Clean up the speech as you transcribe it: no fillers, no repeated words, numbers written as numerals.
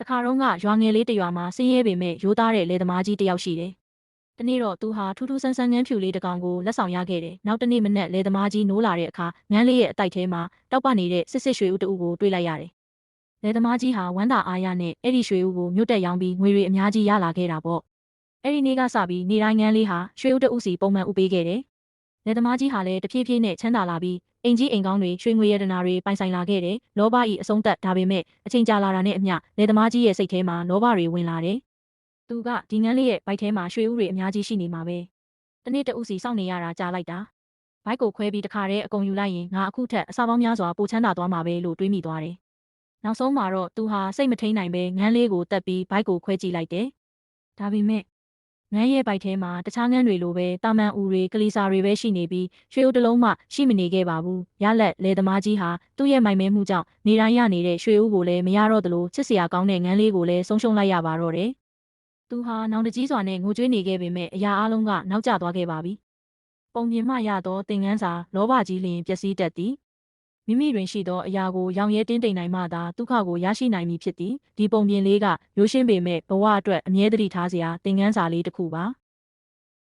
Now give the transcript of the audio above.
တခါတော့ကရွာငယ်လေးတစ်ရွာမှာဆင်းရဲပေမဲ့ရိုးသားတဲ့လယ်သမားကြီးတစ်ယောက်ရှိတယ်။တနေ့တော့သူဟာထူးထူးဆန်းဆန်းငန်းဖြူလေးတစ်ကောင်ကိုလက်ဆောင်ရခဲ့တယ်။နောက်တစ်နေ့မနက်လယ်သမားကြီးနိုးလာတဲ့အခါငန်းလေးရဲ့အတိုက်ထဲမှာတောက်ပနေတဲ့စစ်စစ်ရွှေဦးတဦးကိုတွေ့လိုက်ရတယ်။လယ်သမားကြီးဟာဝမ်းသာအားရနဲ့အဲ့ဒီရွှေဦးကိုမြို့တက်ရောင်းပြီးငွေတွေအများကြီးရလာခဲ့တာပေါ့။အဲ့ဒီနေ့ကစပြီးနေတိုင်းငန်းလေးဟာရွှေဦးတဦးစီပုံမှန်ဥပေးခဲ့တယ်။လယ်သမားကြီးဟာလည်းတဖြည်းဖြည်းနဲ့ချမ်းသာလာပြီးအိမ်ကြီးအိမ်ကောင်းတွေရွှေငွေရတနာတွေပိုင်ဆိုင်လာခဲ့တယ်။လောဘဤအဆုံးသတ်ဒါပေမဲ့အချိန်ကြာလာတာနဲ့အမျှလယ်သမားကြီးရဲ့စိတ်ထဲမှာလောဘတွေဝင်လာတယ်။သူကဒီငန်းလေးရဲ့ဘိုက်ထဲမှာရွှေဦးတွေအများကြီးရှိနေမှာပဲ။တနေ့တဦးစီစောင့်နေရတာကြာလိုက်တာ။ဘိုက်ကိုခွဲပြီးတခါတည်းအကုန်ယူလိုက်ရင်ငါအခုထက်အစာပေါင်းများစွာပိုချမ်းသာသွားမှာပဲလို့တွေးမိသွားတယ်။နောက်ဆုံးမှာတော့သူဟာစိတ်မထိန်နိုင်ပဲငန်းလေးကိုတက်ပြီးဘိုက်ကိုခွဲကြည့်လိုက်တယ်။ဒါပေမဲ့ငန်းရဲ့ဘိုက်ထဲမှာတခြားငန်းတွေလိုပဲတာမန်ဦးတွေကလေးစာတွေပဲရှိနေပြီးရွှေဦးတစ်လုံးမှရှိမနေခဲ့ပါဘူး။ရလက်လယ်သမားကြီးဟာသူ့ရဲ့မိုင်မဲမှုကြောင့်နေတိုင်းရနေတဲ့ရွှေဦးကိုလည်းမရတော့သလိုချစ်စရာကောင်းတဲ့ငန်းလေးကိုလည်းဆုံးရှုံးလိုက်ရပါတော့တယ်။သူဟာနောင်တကြီးစွာနဲ့ငိုကြွေးနေခဲ့ပေမဲ့အရာအလုံးကနောက်ကျသွားခဲ့ပါပြီ။ပုံပြင်မှရသောသင်ငန်းစာလောဘကြီးလျင်ပျက်စီးတတ်သည်။မိမိတွင်ရှိသောအရာကိုရောင်ရဲတင်းတိမ်နိုင်မှသာဒုက္ခကိုရရှိနိုင်မည်ဖြစ်သည်။ဒီပုံပြင်လေးကရိုးရှင်းပေမဲ့ဘဝအတွက်အမြဲတမ်းထားစရာသင်ငန်းစာလေးတစ်ခုပါ။